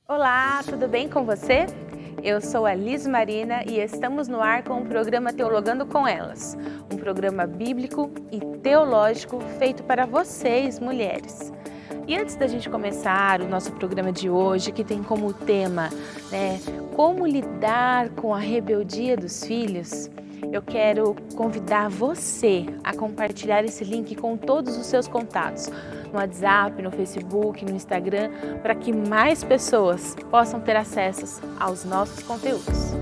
Olá, tudo bem com você? Eu sou a Liz Marina e estamos no ar com o programa Teologando com Elas, um programa bíblico e teológico feito para vocês, mulheres. E antes da gente começar o nosso programa de hoje, que tem como tema, como lidar com a rebeldia dos filhos, eu quero convidar você a compartilhar esse link com todos os seus contatos, no WhatsApp, no Facebook, no Instagram, para que mais pessoas possam ter acesso aos nossos conteúdos.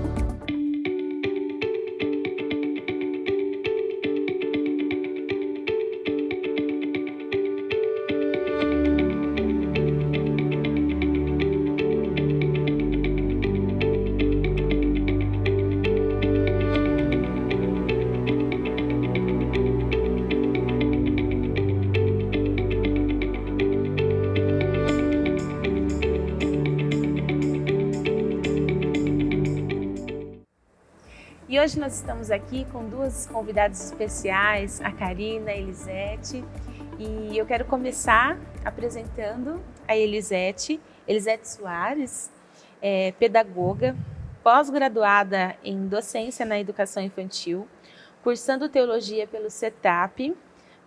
E hoje nós estamos aqui com duas convidadas especiais, a Karina e a Elisete. E eu quero começar apresentando a Elisete Soares, pedagoga, pós-graduada em docência na educação infantil, cursando teologia pelo CETAP,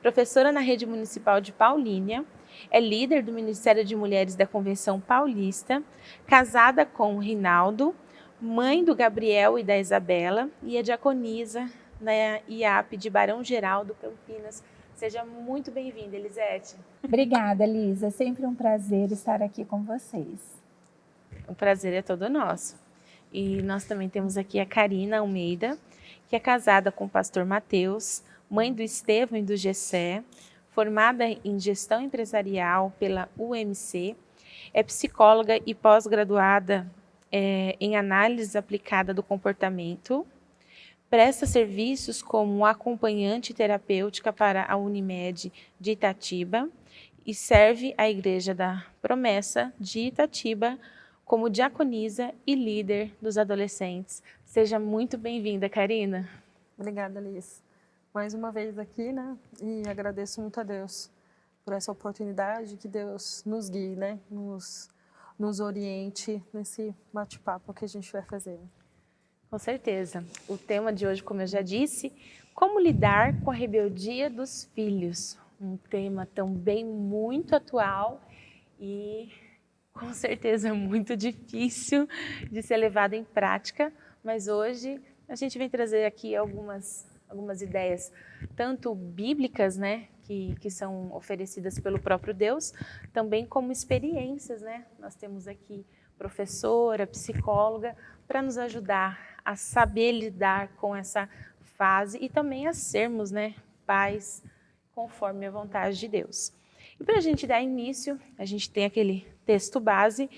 professora na rede municipal de Paulínia, é líder do Ministério de Mulheres da Convenção Paulista, casada com o Rinaldo, mãe do Gabriel e da Isabela, e é diaconisa na IAP de Barão Geraldo, Campinas. Seja muito bem-vinda, Elisete. Obrigada, Liz. É sempre um prazer estar aqui com vocês. O prazer é todo nosso. E nós também temos aqui a Karina Almeida, que é casada com o pastor Mateus, mãe do Estevão e do Gessé, formada em gestão empresarial pela UMC, é psicóloga e pós-graduada em análise aplicada do comportamento, presta serviços como acompanhante terapêutica para a Unimed de Itatiba e serve a Igreja da Promessa de Itatiba como diaconisa e líder dos adolescentes. Seja muito bem-vinda, Karina. Obrigada, Liz. Mais uma vez aqui, né? E agradeço muito a Deus por essa oportunidade, que Deus nos guie, né? Nos oriente nesse bate-papo que a gente vai fazer. Com certeza. O tema de hoje, como eu já disse, como lidar com a rebeldia dos filhos. Um tema também muito atual e com certeza muito difícil de ser levado em prática, mas hoje a gente vem trazer aqui algumas ideias, tanto bíblicas, né, que são oferecidas pelo próprio Deus, também como experiências, né? Nós temos aqui professora, psicóloga, para nos ajudar a saber lidar com essa fase e também a sermos, né, pais conforme a vontade de Deus. E para a gente dar início, a gente tem aquele texto base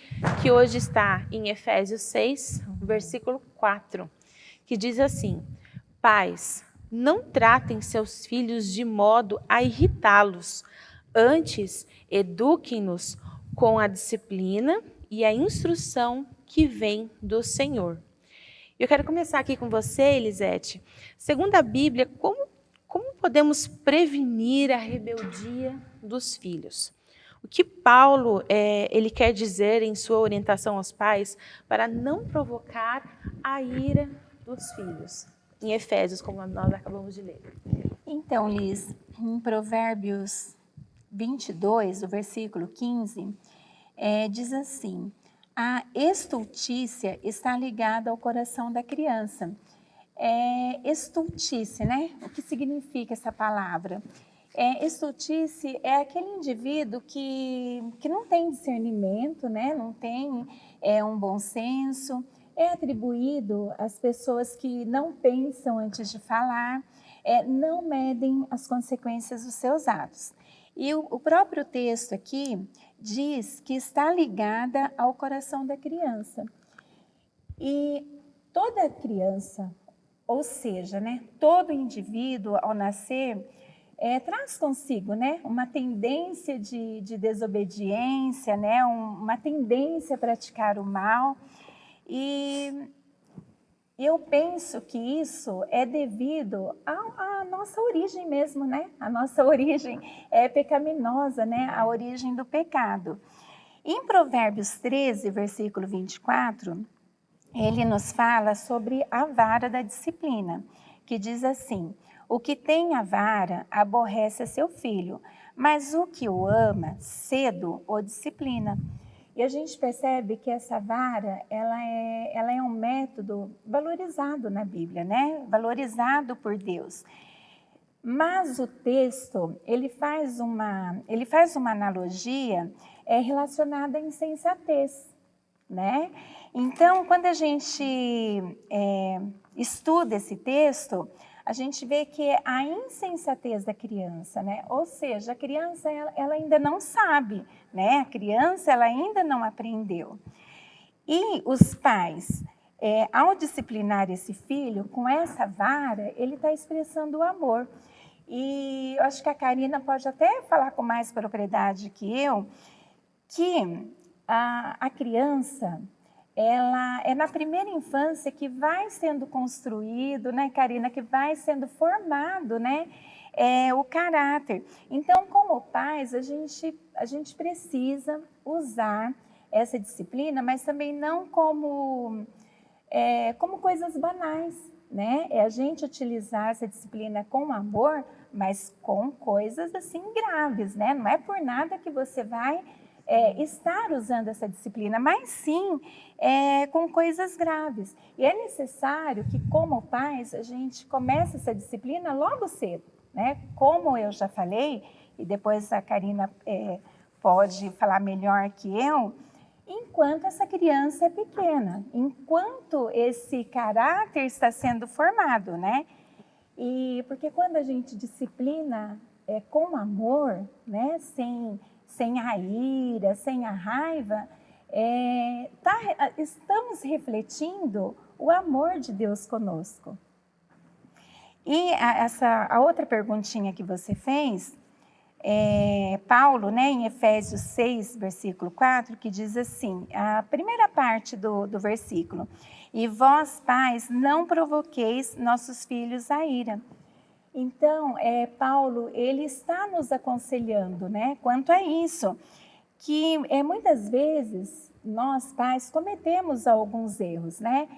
que hoje está em Efésios 6, versículo 4, que diz assim: Pais, não tratem seus filhos de modo a irritá-los. Antes, eduquem-nos com a disciplina e a instrução que vem do Senhor. Eu quero começar aqui com você, Elisete. Segundo a Bíblia, como podemos prevenir a rebeldia dos filhos? O que Paulo ele quer dizer em sua orientação aos pais para não provocar a ira dos filhos? Em Efésios, como nós acabamos de ler. Então, Liz, em Provérbios 22, o versículo 15, diz assim: a estultícia está ligada ao coração da criança. Estultícia, né? O que significa essa palavra? Estultícia é aquele indivíduo que não tem discernimento, né? Não tem um bom senso. É atribuído às pessoas que não pensam antes de falar, não medem as consequências dos seus atos. E o próprio texto aqui diz que está ligada ao coração da criança. E toda criança, ou seja, né, todo indivíduo ao nascer, traz consigo, né, uma tendência de desobediência, né, uma tendência a praticar o mal. E eu penso que isso é devido à nossa origem mesmo, né? A nossa origem é pecaminosa, né? A origem do pecado. Em Provérbios 13, versículo 24, ele nos fala sobre a vara da disciplina, que diz assim: o que tem a vara aborrece a seu filho, mas o que o ama, cedo o disciplina. E a gente percebe que essa vara, ela é um método valorizado na Bíblia, né? Valorizado por Deus. Mas o texto, ele faz uma analogia relacionada à insensatez, né? Então, quando a gente estuda esse texto, a gente vê que é a insensatez da criança, né? Ou seja, a criança ela ainda não sabe, né? A criança ela ainda não aprendeu. E os pais, ao disciplinar esse filho com essa vara, ele está expressando o amor. E eu acho que a Karina pode até falar com mais propriedade que eu, que a criança, ela é na primeira infância que vai sendo construído, né, Karina, que vai sendo formado, né, o caráter. Então, como pais, a gente precisa usar essa disciplina, mas também não como coisas banais, né? É a gente utilizar essa disciplina com amor, mas com coisas assim graves, né? Não é por nada que você vai estar usando essa disciplina, mas sim com coisas graves. E é necessário que, como pais, a gente comece essa disciplina logo cedo, né? Como eu já falei, e depois a Karina pode falar melhor que eu, enquanto essa criança é pequena, enquanto esse caráter está sendo formado, né? E porque quando a gente disciplina com amor, né? Sem a ira, sem a raiva, estamos refletindo o amor de Deus conosco. E a outra perguntinha que você fez, Paulo, né, em Efésios 6, versículo 4, que diz assim, a primeira parte do versículo: e vós, pais, não provoqueis nossos filhos a ira. Então, Paulo, ele está nos aconselhando, né, quanto a isso, que muitas vezes nós, pais, cometemos alguns erros, né?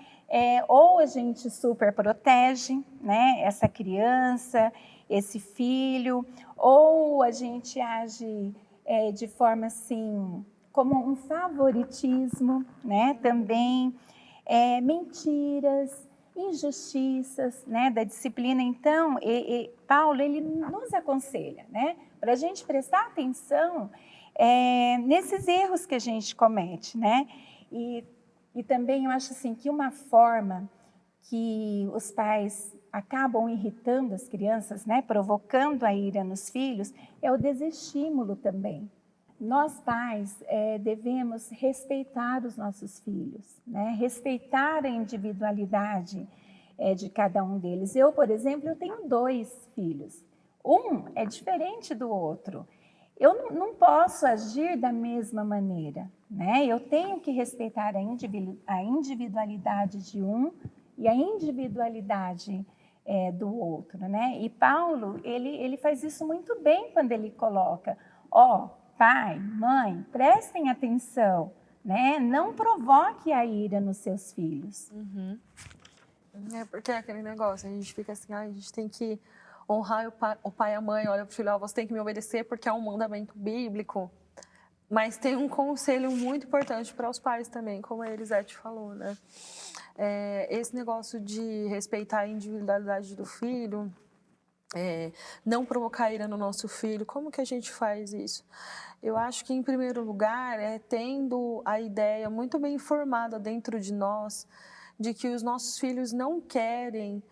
Ou a gente super protege, né, essa criança, esse filho, ou a gente age de forma assim, como um favoritismo, né, também, mentiras, injustiças, né, da disciplina. Então, Paulo, ele nos aconselha, né, para a gente prestar atenção nesses erros que a gente comete, né, e também eu acho assim que uma forma que os pais acabam irritando as crianças, né, provocando a ira nos filhos, é o desestímulo também. Nós pais devemos respeitar os nossos filhos, né, respeitar a individualidade de cada um deles. Eu, por exemplo, eu tenho 2 filhos. Um é diferente do outro. Eu não posso agir da mesma maneira, né? Eu tenho que respeitar a individualidade de um e a individualidade do outro, né? E Paulo, ele faz isso muito bem quando ele coloca, pai, mãe, prestem atenção, né? Não provoque a ira nos seus filhos. Uhum. Porque é aquele negócio, a gente fica assim, a gente tem que honrar o pai e a mãe, olha pro filho, você tem que me obedecer porque é um mandamento bíblico. Mas tem um conselho muito importante para os pais também, como a Elisete falou, né? Esse negócio de respeitar a individualidade do filho, não provocar ira no nosso filho, como que a gente faz isso? Eu acho que, em primeiro lugar, tendo a ideia muito bem formada dentro de nós de que os nossos filhos não querem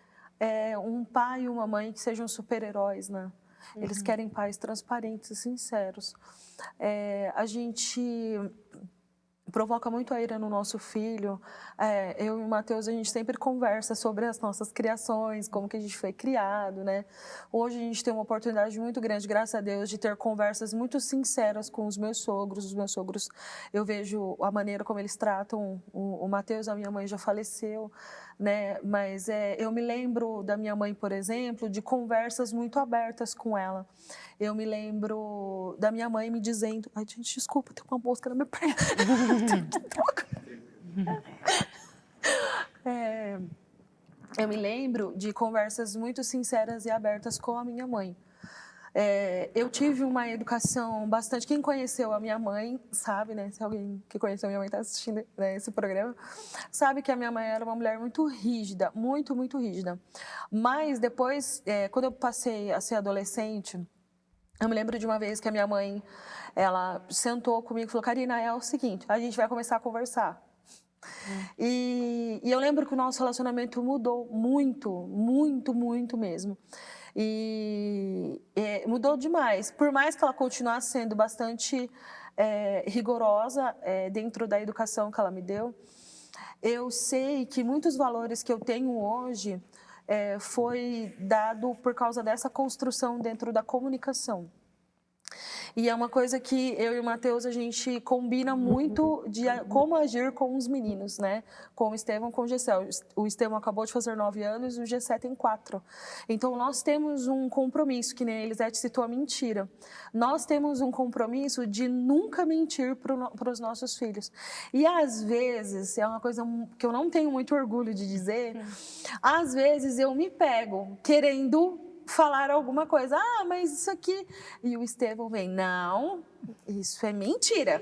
um pai e uma mãe que sejam super-heróis, né? Uhum. Eles querem pais transparentes e sinceros. A gente provoca muito a ira no nosso filho. Eu e o Matheus, a gente sempre conversa sobre as nossas criações, como que a gente foi criado, né? Hoje a gente tem uma oportunidade muito grande, graças a Deus, de ter conversas muito sinceras com os meus sogros. Os meus sogros, eu vejo a maneira como eles tratam o Matheus, a minha mãe já faleceu, né? Mas eu me lembro da minha mãe, por exemplo, de conversas muito abertas com ela. Eu me lembro da minha mãe me dizendo... Ai, gente, desculpa, tem uma mosca na minha perna. Eu me lembro de conversas muito sinceras e abertas com a minha mãe. Eu tive uma educação bastante... Quem conheceu a minha mãe sabe, né? Se alguém que conheceu a minha mãe está assistindo, né, esse programa, sabe que a minha mãe era uma mulher muito rígida, muito, muito rígida. Mas depois, quando eu passei a ser adolescente, eu me lembro de uma vez que a minha mãe, ela sentou comigo e falou: Karina, é o seguinte, a gente vai começar a conversar. E eu lembro que o nosso relacionamento mudou muito, muito, muito mesmo. E mudou demais. Por mais que ela continuasse sendo bastante rigorosa dentro da educação que ela me deu, eu sei que muitos valores que eu tenho hoje foi dado por causa dessa construção dentro da comunicação. E é uma coisa que eu e o Matheus, a gente combina muito de como agir com os meninos, né? Com o Estevão, com o Gessé. O Estevão acabou de fazer 9 anos e o Gessé tem 4. Então, nós temos um compromisso, que nem a Elisete citou a mentira. Nós temos um compromisso de nunca mentir para os nossos filhos. E, às vezes, é uma coisa que eu não tenho muito orgulho de dizer, às vezes eu me pego querendo falar alguma coisa. Ah, mas isso aqui... E o Estevão vem, não, isso é mentira.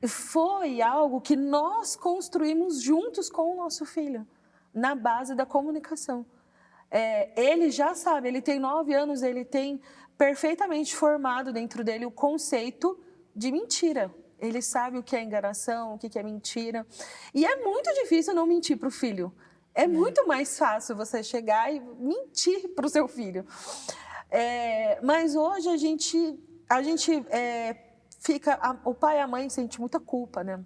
Foi algo que nós construímos juntos com o nosso filho, na base da comunicação. Ele já sabe, ele tem 9 anos, ele tem perfeitamente formado dentro dele o conceito de mentira. Ele sabe o que é enganação, o que é mentira. E é muito difícil não mentir para o filho. É muito mais fácil você chegar e mentir para o seu filho. Mas hoje a gente fica... O pai e a mãe sentem muita culpa, né?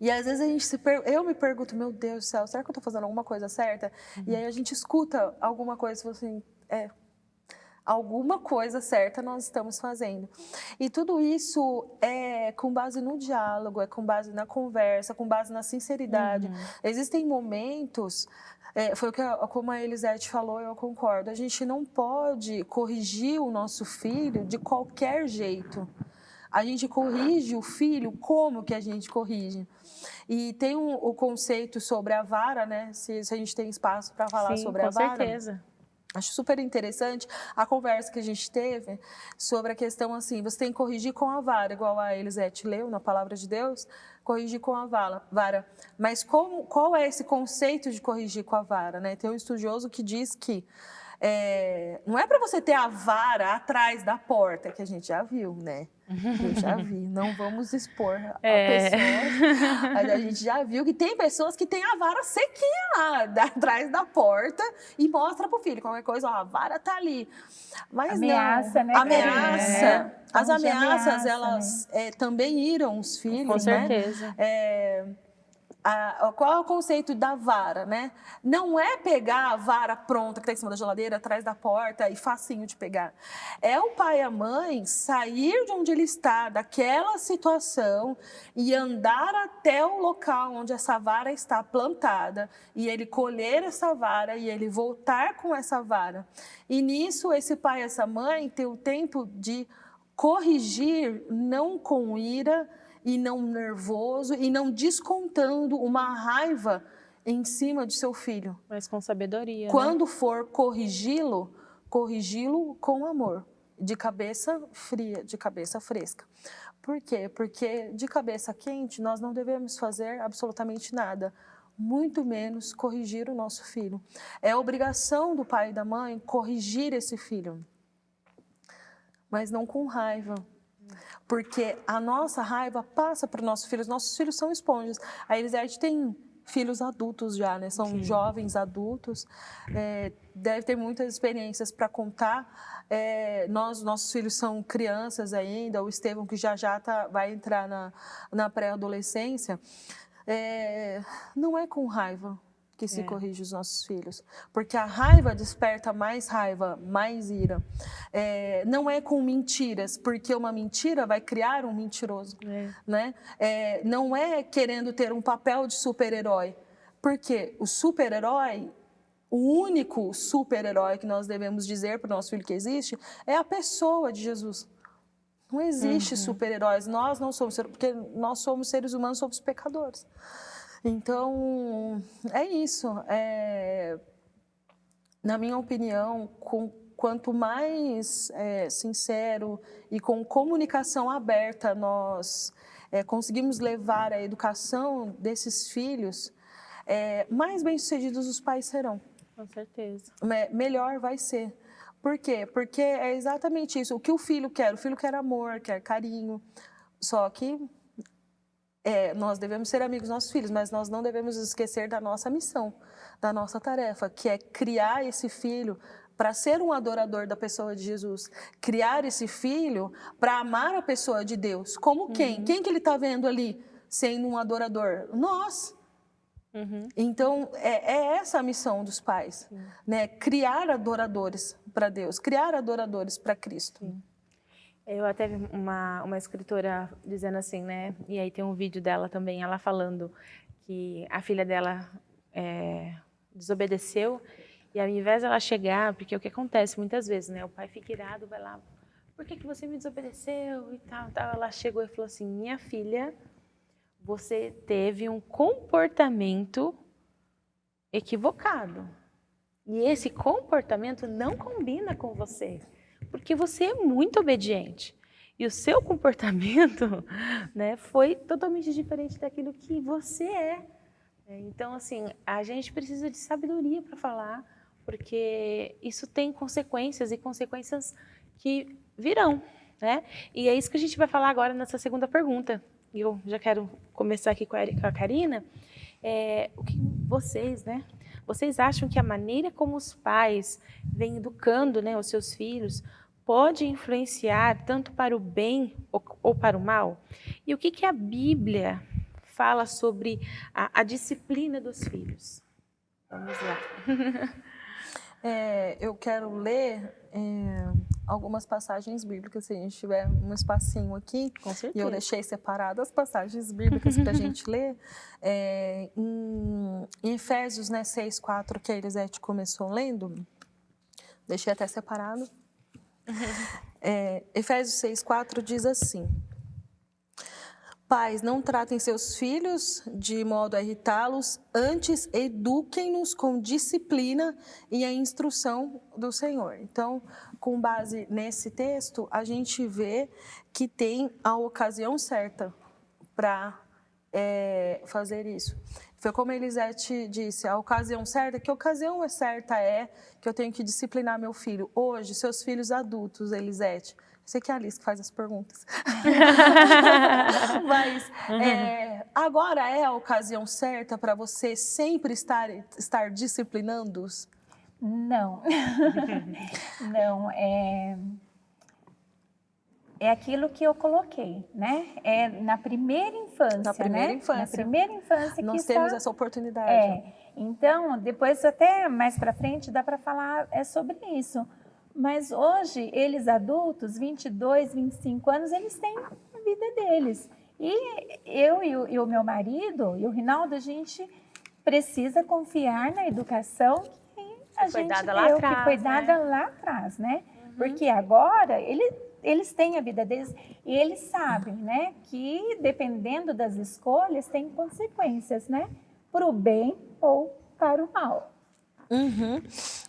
E às vezes eu me pergunto, meu Deus do céu, será que eu estou fazendo alguma coisa certa? E aí a gente escuta alguma coisa e fala assim, alguma coisa certa nós estamos fazendo. E tudo isso é com base no diálogo, é com base na conversa, com base na sinceridade. Existem momentos, foi como a Elisete falou, eu concordo, a gente não pode corrigir o nosso filho de qualquer jeito. A gente corrige o filho como que a gente corrige. E tem o conceito sobre a vara, né? Se a gente tem espaço para falar sobre a vara. Com certeza. Acho super interessante a conversa que a gente teve sobre a questão assim, você tem que corrigir com a vara, igual a Elisete leu na Palavra de Deus, corrigir com a vara. Mas qual é esse conceito de corrigir com a vara, né? Tem um estudioso que diz que não é para você ter a vara atrás da porta, que a gente já viu, né? Eu já vi, não vamos expor a pessoas. Mas a gente já viu que tem pessoas que têm a vara sequinha lá, atrás da porta, e mostra pro filho, qualquer coisa, ó, a vara tá ali. Mas ameaça, não. Né? Ameaça. As ameaças, ameaça, elas também iram os filhos, com certeza. né? Qual é o conceito da vara, né? Não é pegar a vara pronta que está em cima da geladeira, atrás da porta e facinho de pegar. É o pai e a mãe sair de onde ele está, daquela situação, e andar até o local onde essa vara está plantada, e ele colher essa vara e ele voltar com essa vara. E nisso, esse pai e essa mãe tem o tempo de corrigir, não com ira, e não nervoso, e não descontando uma raiva em cima de seu filho. Mas com sabedoria, Quando né? for corrigi-lo com amor, de cabeça fria, de cabeça fresca. Por quê? Porque de cabeça quente nós não devemos fazer absolutamente nada, muito menos corrigir o nosso filho. É obrigação do pai e da mãe corrigir esse filho, mas não com raiva. Porque a nossa raiva passa para os nossos filhos. Nossos filhos são esponjas. A Elisete tem filhos adultos já, né? São jovens adultos. Deve ter muitas experiências para contar. Nossos filhos são crianças ainda. O Estevão, que já vai entrar na pré-adolescência. Não é com raiva que se corrige os nossos filhos. Porque a raiva desperta mais raiva, mais ira. Não é com mentiras, porque uma mentira vai criar um mentiroso. Né? Não é querendo ter um papel de super-herói. Porque o super-herói, O único super-herói que nós devemos dizer para o nosso filho que existe é a pessoa de Jesus. Não existe super-heróis, nós não somos, porque nós somos seres humanos, somos pecadores. Então, é isso. Na minha opinião, quanto mais sincero e com comunicação aberta nós conseguimos levar a educação desses filhos, mais bem-sucedidos os pais serão. Com certeza. Melhor vai ser. Por quê? Porque é exatamente isso. O que o filho quer? O filho quer amor, quer carinho. Só que nós devemos ser amigos dos nossos filhos, mas nós não devemos esquecer da nossa missão, da nossa tarefa, que é criar esse filho para ser um adorador da pessoa de Jesus. Criar esse filho para amar a pessoa de Deus. Como quem? Quem que ele está vendo ali sendo um adorador? Nós. Então, é essa a missão dos pais, né? Criar adoradores para Deus, criar adoradores para Cristo. Eu até vi uma escritora dizendo assim, né? E aí tem um vídeo dela também, ela falando que a filha dela desobedeceu e ao invés dela chegar, porque o que acontece muitas vezes, né? O pai fica irado, vai lá, por que você me desobedeceu e tal. Ela chegou e falou assim, minha filha, você teve um comportamento equivocado. E esse comportamento não combina com você, porque você é muito obediente. E o seu comportamento, né, foi totalmente diferente daquilo que você é. Então, assim, a gente precisa de sabedoria para falar, porque isso tem consequências e consequências que virão, né? E é isso que a gente vai falar agora nessa segunda pergunta. E eu já quero começar aqui com a Karina. O que vocês, né? Vocês acham que a maneira como os pais vêm educando, né, os seus filhos pode influenciar tanto para o bem ou para o mal? E o que a Bíblia fala sobre a disciplina dos filhos? Vamos lá. Eu quero ler algumas passagens bíblicas, se a gente tiver um espacinho aqui. Com certeza. E eu deixei separadas as passagens bíblicas para a gente ler. Em Efésios 6:4, que a Elisete começou lendo, deixei até separado. Efésios 6:4 diz assim: Pais, não tratem seus filhos de modo a irritá-los, antes eduquem-nos com disciplina e a instrução do Senhor. Então, com base nesse texto, a gente vê que tem a ocasião certa para fazer isso. Foi como a Elisete disse, a ocasião certa, que ocasião certa é que eu tenho que disciplinar meu filho? Hoje, seus filhos adultos, Elisete, sei que é a Alice que faz as perguntas. Mas agora é a ocasião certa para você sempre estar disciplinando-os? Não. Não, é aquilo que eu coloquei, né? É na primeira infância, Na primeira infância. Na primeira infância Nós temos essa oportunidade. Então, depois até mais para frente dá para falar sobre isso. Mas hoje, eles adultos, 22, 25 anos, eles têm a vida deles. E eu e o meu marido, e o Rinaldo, a gente precisa confiar na educação que a gente deu, que foi dada lá atrás, né? Porque agora, eles têm a vida deles e eles sabem, né? Que dependendo das escolhas, tem consequências, né? Para o bem ou para o mal.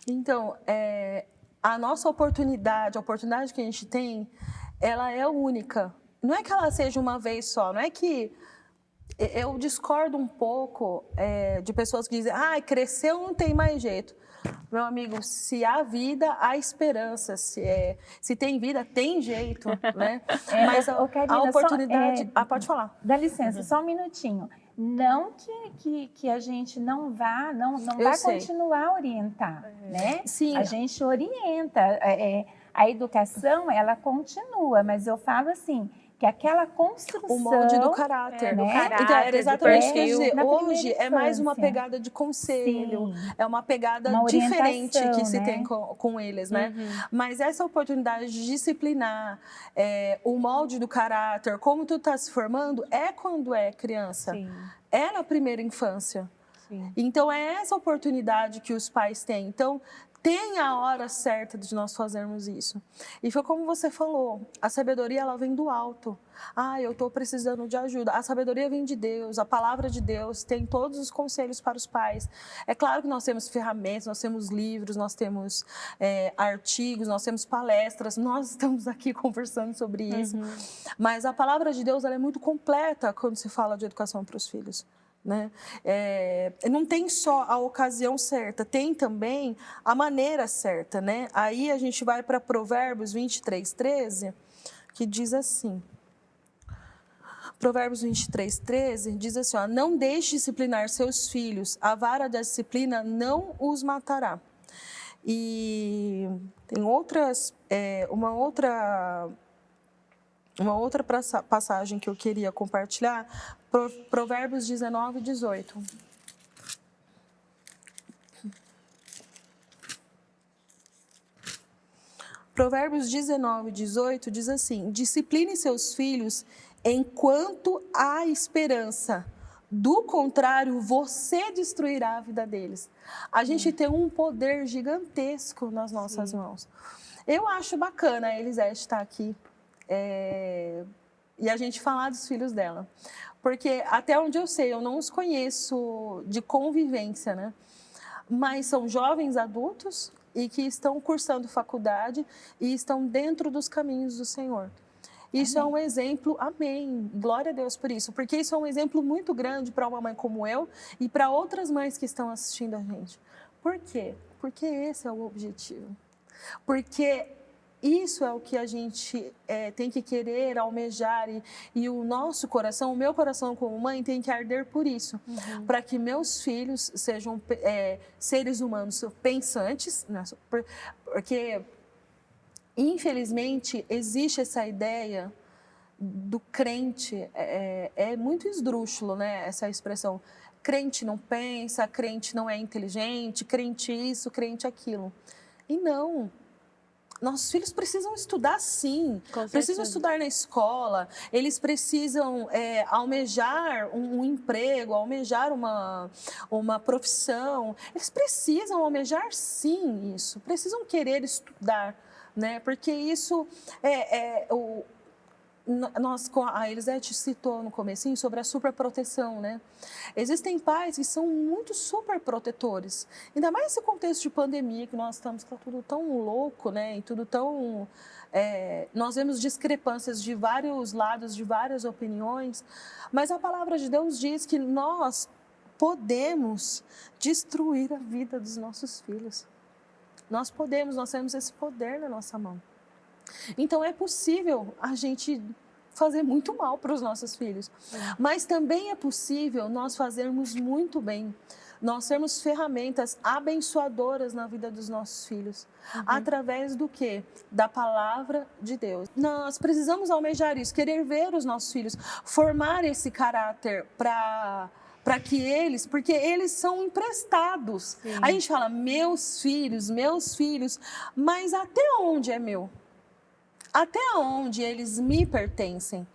Então, a nossa oportunidade, a oportunidade que a gente tem, ela é única. Não é que ela seja uma vez só, não é que... Eu discordo um pouco de pessoas que dizem, cresceu, não tem mais jeito. Meu amigo, se há vida, há esperança. Se tem vida, tem jeito, né? Mas Karina, a oportunidade... pode falar. Dá licença, só um minutinho. Não que a gente não vai continuar a orientar, né? Sim. A gente orienta. A educação, ela continua, mas eu falo assim, que aquela construção... O molde do caráter. Né? Então, era exatamente o que eu ia dizer. Hoje é mais uma infância. pegada de conselho, Sim. é uma pegada Uma diferente que se né? tem com eles, né? Mas essa oportunidade de disciplinar, o molde do caráter, como tu está se formando, é quando é criança. Sim. É na primeira infância. Sim. Então, é essa oportunidade que os pais têm. Então, tem a hora certa de nós fazermos isso. E foi como você falou, a sabedoria ela vem do alto. Ah, eu estou precisando de ajuda. A sabedoria vem de Deus, a palavra de Deus tem todos os conselhos para os pais. É claro que nós temos ferramentas, nós temos livros, nós temos artigos, nós temos palestras, nós estamos aqui conversando sobre isso. Mas a palavra de Deus ela é muito completa quando se fala de educação para os filhos. Né? Não tem só a ocasião certa, tem também a maneira certa. Né? Aí a gente vai para Provérbios 23:13, que diz assim. Provérbios 23:13 diz assim, ó, não deixe disciplinar seus filhos, a vara da disciplina não os matará. E tem uma outra passagem que eu queria compartilhar, Provérbios 19:18. Provérbios 19:18 diz assim, discipline seus filhos enquanto há esperança. Do contrário, você destruirá a vida deles. A gente tem um poder gigantesco nas nossas mãos. Eu acho bacana a Elisete estar aqui e a gente falar dos filhos dela. Porque até onde eu sei, eu não os conheço de convivência, né? Mas são jovens adultos e que estão cursando faculdade e estão dentro dos caminhos do Senhor. Isso amém. É um exemplo, amém, glória a Deus por isso, porque isso é um exemplo muito grande para uma mãe como eu e para outras mães que estão assistindo a gente. Por quê? Porque esse é o objetivo. Porque isso é o que a gente tem que querer, almejar e o nosso coração, o meu coração como mãe tem que arder por isso, para que meus filhos sejam seres humanos pensantes, né? Porque infelizmente existe essa ideia do crente, é muito esdrúxulo, né, essa expressão, crente não pensa, crente não é inteligente, crente isso, crente aquilo. E não, nossos filhos precisam estudar sim, precisam estudar na escola, eles precisam almejar um emprego, almejar uma profissão, eles precisam almejar sim isso, precisam querer estudar, né? Porque isso a Elisete citou no comecinho sobre a superproteção, né? Existem pais que são muito superprotetores, ainda mais nesse contexto de pandemia que nós estamos, que está tudo tão louco, né? E tudo tão... nós vemos discrepâncias de vários lados, de várias opiniões, mas a palavra de Deus diz que nós podemos destruir a vida dos nossos filhos. Nós temos esse poder na nossa mão. Então, é possível a gente fazer muito mal para os nossos filhos. Mas também é possível nós fazermos muito bem. Nós sermos ferramentas abençoadoras na vida dos nossos filhos. Através do quê? Da palavra de Deus. Nós precisamos almejar isso, querer ver os nossos filhos, formar esse caráter para que porque eles são emprestados. Sim. A gente fala, meus filhos, mas até onde é meu? Até onde eles me pertencem?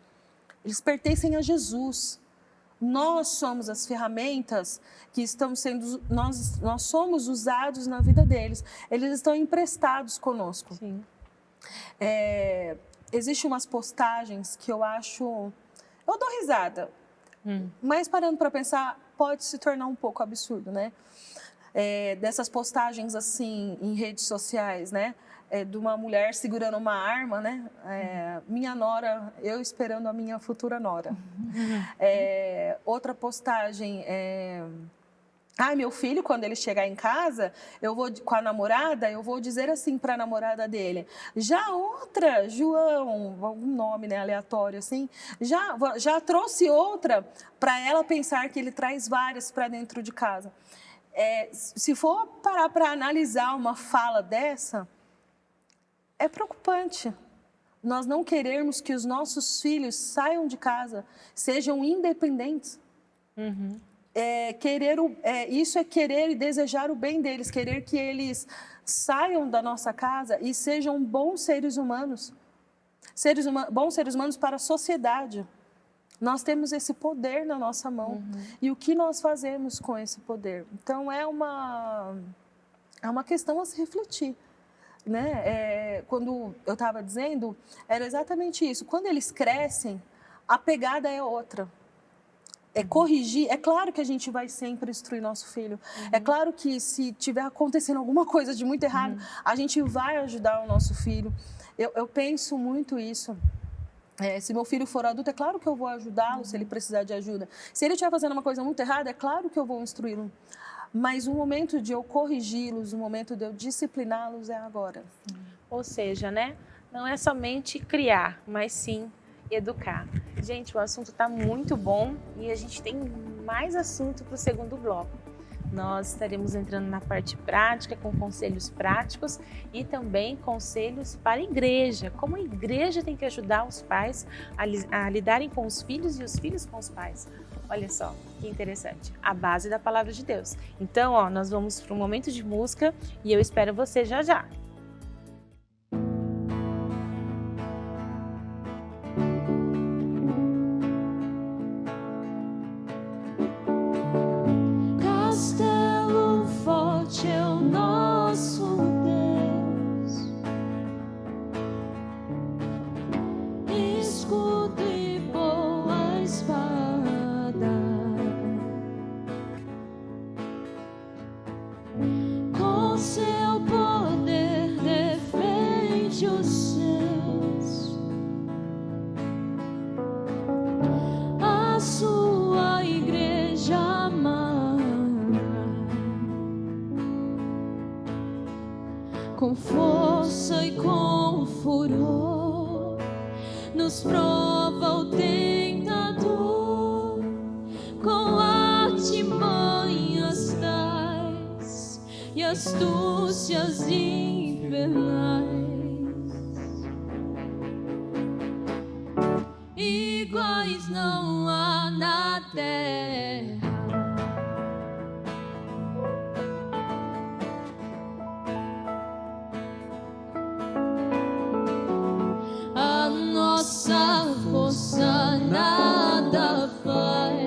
Eles pertencem a Jesus. Nós somos as ferramentas que estão sendo... Nós somos usados na vida deles. Eles estão emprestados conosco. Sim. Existem umas postagens que eu acho... Eu dou risada. Mas parando para pensar, pode se tornar um pouco absurdo, né? Dessas postagens assim em redes sociais, né? De uma mulher segurando uma arma, né? Minha nora, eu esperando a minha futura nora. Outra postagem meu filho, quando ele chegar em casa, eu vou com a namorada, eu vou dizer assim para a namorada dele. Já outra, João, algum nome, né, aleatório assim, já trouxe outra para ela pensar que ele traz várias para dentro de casa. Se for parar para analisar uma fala dessa, é preocupante. Nós não querermos que os nossos filhos saiam de casa, sejam independentes. Isso é querer e desejar o bem deles, querer que eles saiam da nossa casa e sejam bons seres humanos. Bons seres humanos para a sociedade. nós temos esse poder na nossa mão. E o que nós fazemos com esse poder? Então, é uma questão a se refletir. Né? Quando eu estava dizendo, era exatamente isso. Quando eles crescem, a pegada é outra. É corrigir. É claro que a gente vai sempre instruir nosso filho. É claro que se tiver acontecendo alguma coisa de muito errado, a gente vai ajudar o nosso filho. Eu penso muito isso. Se meu filho for adulto, é claro que eu vou ajudá-lo se ele precisar de ajuda. Se ele estiver fazendo uma coisa muito errada, é claro que eu vou instruí-lo. Mas o momento de eu corrigi-los, o momento de eu discipliná-los é agora. Ou seja, né? Não é somente criar, mas sim educar. Gente, o assunto está muito bom e a gente tem mais assunto para o segundo bloco. Nós estaremos entrando na parte prática, com conselhos práticos e também conselhos para a igreja. Como a igreja tem que ajudar os pais a lidarem com os filhos e os filhos com os pais. Olha só, que interessante. A base da palavra de Deus. Então, nós vamos para um momento de música e eu espero você já já. Castelo forte é o nosso Deus, escudo e boa espada. Com seu poder defende os seus, a sua igreja amada. Com força e com furor nos prova o tentador, com artimanhas tais e astúcias infernais. Iguais não há na terra. A nossa força nada faz.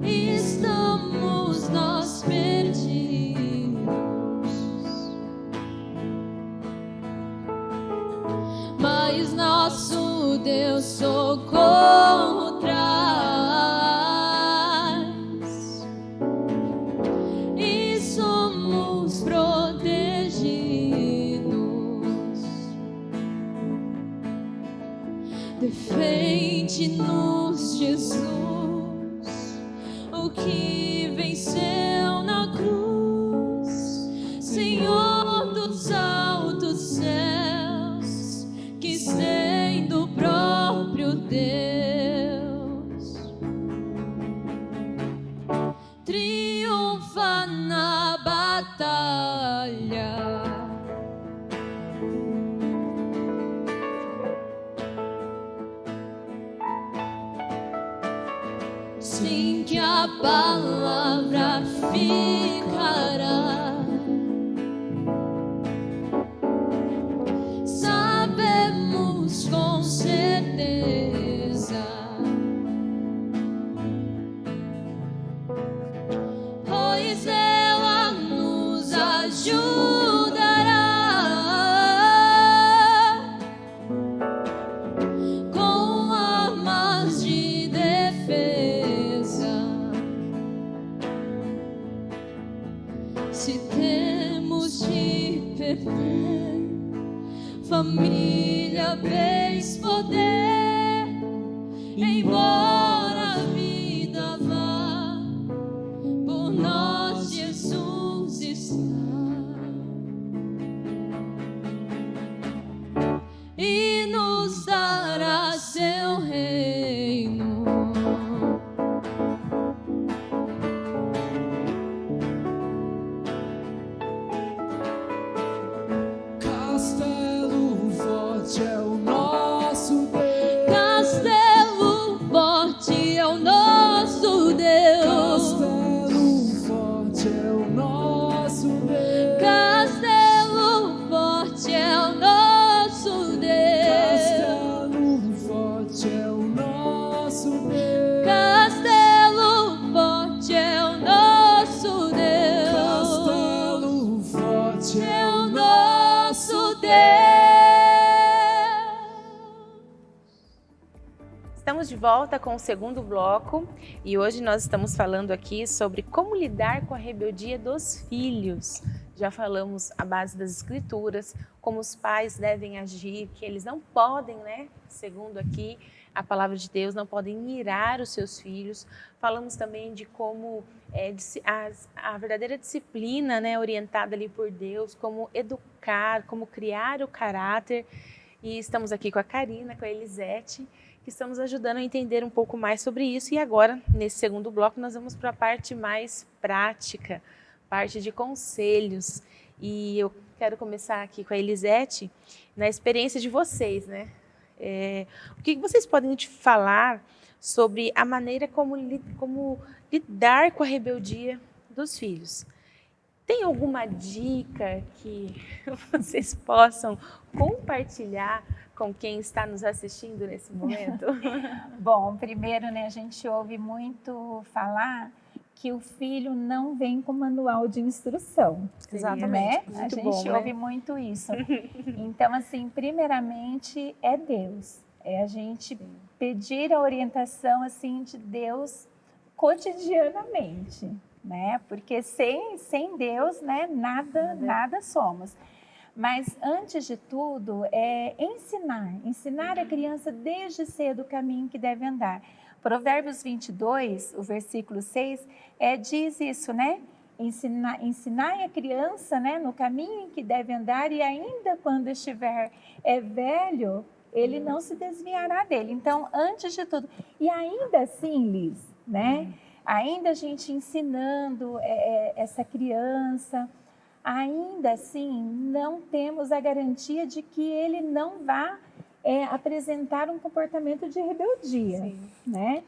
Estamos nós perdidos, mas nosso Deus socorro traz, e somos protegidos. Defende-nos, Jesus, o que venceu na cruz, Senhor dos altos céus, que sendo o próprio Deus, triunfa na batalha. Sim, que a palavra ficará. Sabemos com certeza, pois ela nos ajudará. Com armas de defesa, se temos de perder família, bens, poder, embora a vida vá, por nós Jesus está, e nos dará seu reino. Castelo forte é o nosso nosso Deus. Castelo forte é o nosso Deus. Castelo forte é o nosso Deus. Estamos de volta com o segundo bloco e hoje nós estamos falando aqui sobre como lidar com a rebeldia dos filhos. Já falamos a base das escrituras, como os pais devem agir, que eles não podem, né, segundo aqui a palavra de Deus, não podem irar os seus filhos. Falamos também de como a verdadeira disciplina, né, orientada ali por Deus, como educar, como criar o caráter. E estamos aqui com a Karina, com a Elisete, que estamos ajudando a entender um pouco mais sobre isso. E agora, nesse segundo bloco, nós vamos para a parte mais prática, parte de conselhos. E eu quero começar aqui com a Elisete, na experiência de vocês, né? O que vocês podem te falar sobre a maneira como lidar com a rebeldia dos filhos? Tem alguma dica que vocês possam compartilhar com quem está nos assistindo nesse momento? Bom, primeiro, né, a gente ouve muito falar que o filho não vem com manual de instrução. Exatamente. Né? A gente ouve muito isso. Então, assim, primeiramente é Deus. É a gente pedir a orientação assim de Deus cotidianamente, né? Porque sem Deus, né, nada somos. Mas, antes de tudo, é ensinar a criança desde cedo o caminho que deve andar. Provérbios 22, o versículo 6, diz isso, né? Ensinai a criança, né, no caminho em que deve andar e ainda quando estiver velho, ele não se desviará dele. Então, antes de tudo, e ainda assim, Liz, né? Ainda a gente ensinando essa criança, ainda assim, não temos a garantia de que ele não vá apresentar um comportamento de rebeldia, né?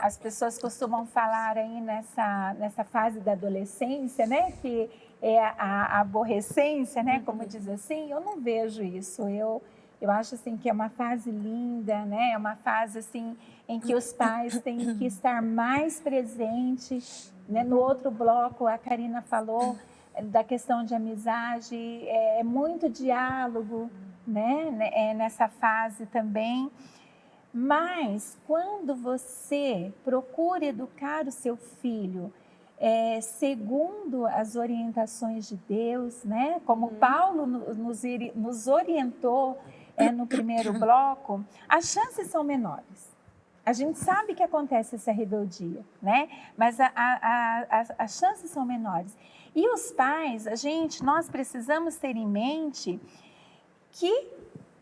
As pessoas costumam falar aí nessa fase da adolescência, né? Que é a aborrecência, né? Como diz assim, eu não vejo isso. Eu acho assim que é uma fase linda, né? É uma fase assim em que os pais têm que estar mais presentes, né? No outro bloco, a Karina falou da questão de amizade, muito diálogo, né? Nessa fase também. Mas quando você procura educar o seu filho segundo as orientações de Deus, né? Como Paulo nos orientou no primeiro bloco, as chances são menores. A gente sabe que acontece essa rebeldia, né? Mas as chances são menores. E os pais, nós precisamos ter em mente que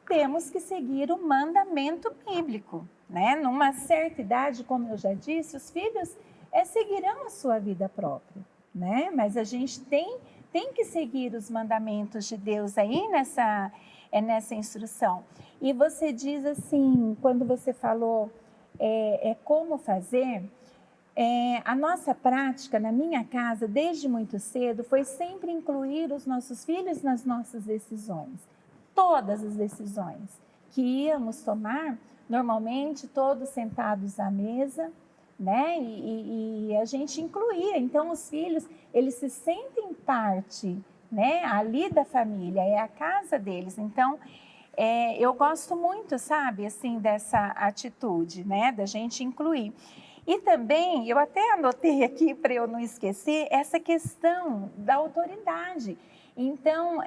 temos que seguir o mandamento bíblico, né? Numa certa idade, como eu já disse, os filhos seguirão a sua vida própria, né? Mas a gente tem que seguir os mandamentos de Deus aí nessa instrução. E você diz assim, quando você falou como fazer, a nossa prática na minha casa, desde muito cedo, foi sempre incluir os nossos filhos nas nossas decisões. Todas as decisões que íamos tomar, normalmente todos sentados à mesa, né? E a gente incluía. Então, os filhos, eles se sentem parte, né, ali da família, é a casa deles. Então, eu gosto muito, sabe, assim, dessa atitude, né, da gente incluir. E também, eu até anotei aqui para eu não esquecer, essa questão da autoridade. Então,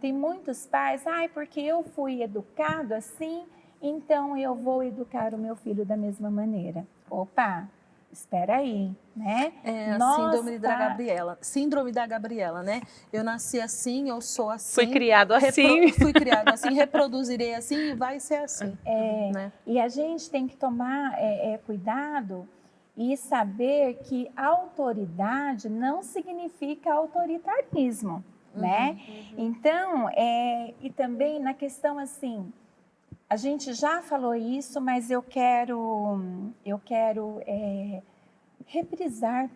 tem muitos pais, porque eu fui educado assim, então eu vou educar o meu filho da mesma maneira. Opa, espera aí, né? Síndrome da Gabriela, né? Eu nasci assim, eu sou assim. Fui criado assim. Fui criado assim, reproduzirei assim e vai ser assim. Né? E a gente tem que tomar cuidado e saber que autoridade não significa autoritarismo. Né? Então, e também na questão assim, a gente já falou isso, mas eu quero reprisar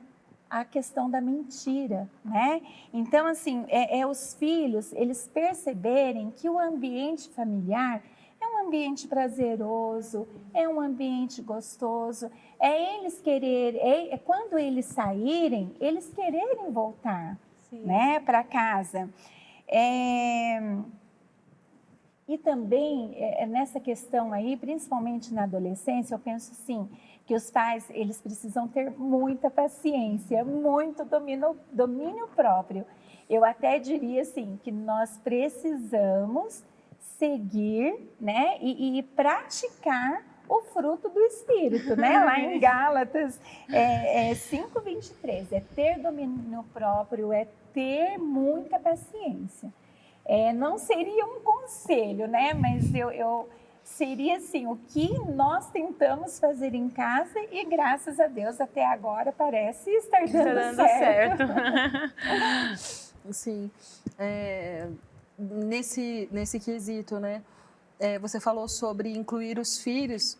a questão da mentira, né? Então, assim, os filhos, eles perceberem que o ambiente familiar é um ambiente prazeroso, é um ambiente gostoso, é eles quererem, quando eles saírem, eles quererem voltar, né, para casa. E também, nessa questão aí, principalmente na adolescência, eu penso assim, que os pais, eles precisam ter muita paciência, muito domínio próprio. Eu até diria assim, que nós precisamos seguir, né, e praticar o fruto do Espírito, né? Lá em Gálatas 5:23, é ter domínio próprio, é ter muita paciência. Não seria um conselho, né? Mas eu seria assim, o que nós tentamos fazer em casa e graças a Deus até agora parece estar dando certo. Sim, nesse quesito, né? Você falou sobre incluir os filhos.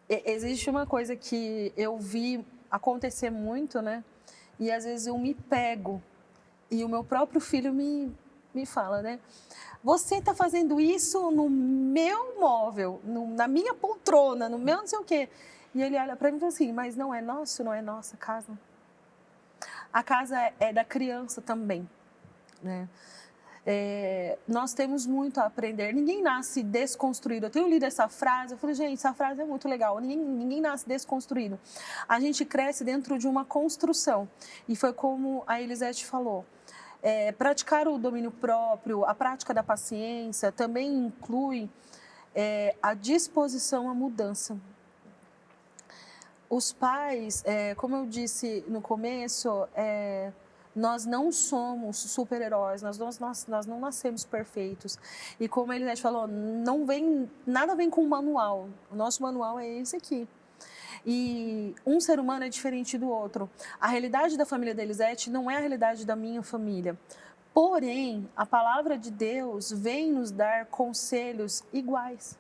Existe uma coisa que eu vi acontecer muito, né? E às vezes eu me pego e o meu próprio filho me fala, né? Você está fazendo isso no meu móvel, na minha poltrona, no meu não sei o quê. E ele olha para mim e fala assim, mas não é nosso, não é nossa casa. A casa é da criança também, né? Nós temos muito a aprender. Ninguém nasce desconstruído. Eu tenho lido essa frase, eu falei, gente, essa frase é muito legal. Ninguém nasce desconstruído. A gente cresce dentro de uma construção. E foi como a Elisete falou. Praticar o domínio próprio, a prática da paciência, também inclui a disposição à mudança. Os pais, como eu disse no começo, nós não somos super-heróis, nós não nascemos perfeitos. E como a Elisete falou, nada vem com o manual. O nosso manual é esse aqui. E um ser humano é diferente do outro. A realidade da família da Elisete não é a realidade da minha família. Porém, a palavra de Deus vem nos dar conselhos iguais.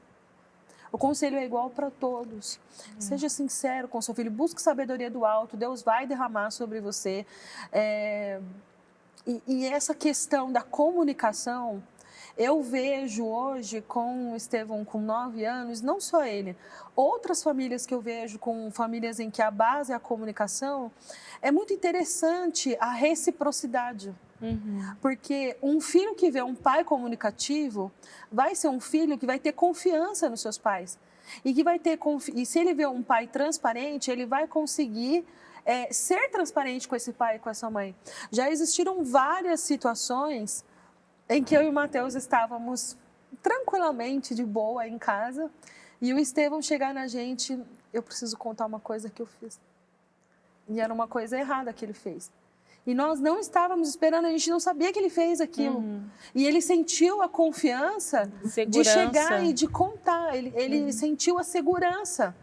O conselho é igual para todos. Seja sincero com seu filho, busque sabedoria do alto, Deus vai derramar sobre você. E essa questão da comunicação, eu vejo hoje com o Estevão com 9 anos, não só ele, outras famílias que eu vejo com famílias em que a base é a comunicação, é muito interessante a reciprocidade. Porque um filho que vê um pai comunicativo vai ser um filho que vai ter confiança nos seus pais. E se ele vê um pai transparente, ele vai conseguir ser transparente com esse pai e com essa mãe. Já existiram várias situações em que eu e o Mateus estávamos tranquilamente de boa em casa e o Estevão chegar na gente, eu preciso contar uma coisa que eu fiz. E era uma coisa errada que ele fez. E nós não estávamos esperando, a gente não sabia que ele fez aquilo. E ele sentiu a confiança de chegar e de contar, ele sentiu a segurança.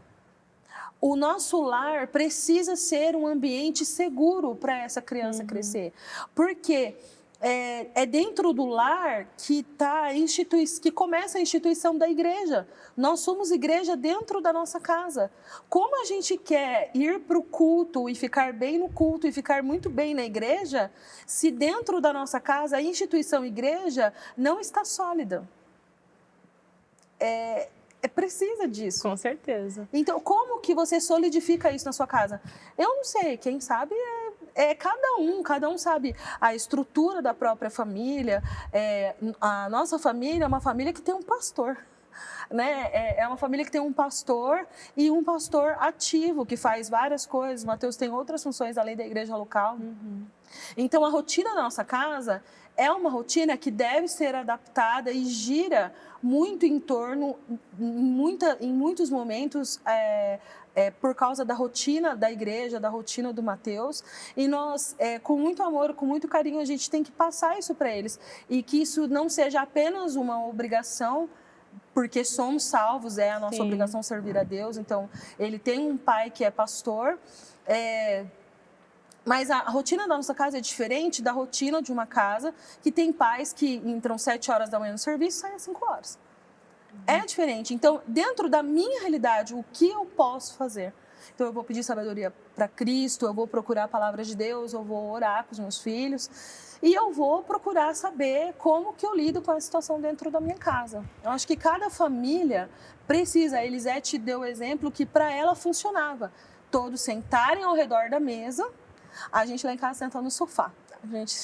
O nosso lar precisa ser um ambiente seguro para essa criança crescer. Porque é dentro do lar que começa a instituição da igreja. Nós somos igreja dentro da nossa casa. Como a gente quer ir para o culto e ficar bem no culto e ficar muito bem na igreja, se dentro da nossa casa a instituição igreja não está sólida? Precisa disso. Com certeza. Então, como que você solidifica isso na sua casa? Eu não sei, quem sabe cada um sabe a estrutura da própria família. A nossa família é uma família que tem um pastor. Né? É uma família que tem um pastor e um pastor ativo, que faz várias coisas. O Mateus tem outras funções além da igreja local. Então, a rotina da nossa casa é uma rotina que deve ser adaptada e gira muito em torno, em muitos momentos, por causa da rotina da igreja, da rotina do Mateus. E nós, com muito amor, com muito carinho, a gente tem que passar isso para eles. E que isso não seja apenas uma obrigação, porque somos salvos, é a nossa obrigação servir a Deus. Então, ele tem um pai que é pastor, mas a rotina da nossa casa é diferente da rotina de uma casa que tem pais que entram 7 horas da manhã no serviço e saem às 5 horas. É diferente. Então, dentro da minha realidade, o que eu posso fazer? Então eu vou pedir sabedoria para Cristo, eu vou procurar a palavra de Deus, eu vou orar com os meus filhos e eu vou procurar saber como que eu lido com a situação dentro da minha casa. Eu acho que cada família precisa, a Elisete deu o exemplo que para ela funcionava. Todos sentarem ao redor da mesa, a gente lá em casa senta no sofá. A gente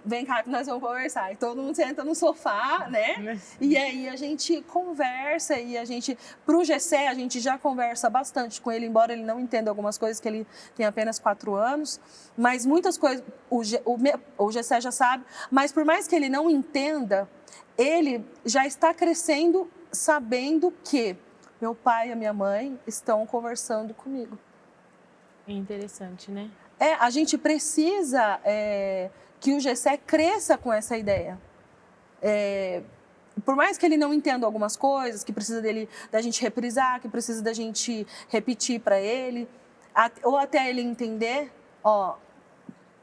vem cá que nós vamos conversar. E todo mundo senta no sofá, né? E aí a gente conversa e pro Gessé, a gente já conversa bastante com ele, embora ele não entenda algumas coisas, que ele tem apenas 4 anos. Mas muitas coisas o Gessé já sabe. Mas por mais que ele não entenda, ele já está crescendo sabendo que meu pai e a minha mãe estão conversando comigo. É interessante, né? A gente precisa que o Gessé cresça com essa ideia. Por mais que ele não entenda algumas coisas, que precisa da gente reprisar, que precisa da gente repetir para ele, ou até ele entender,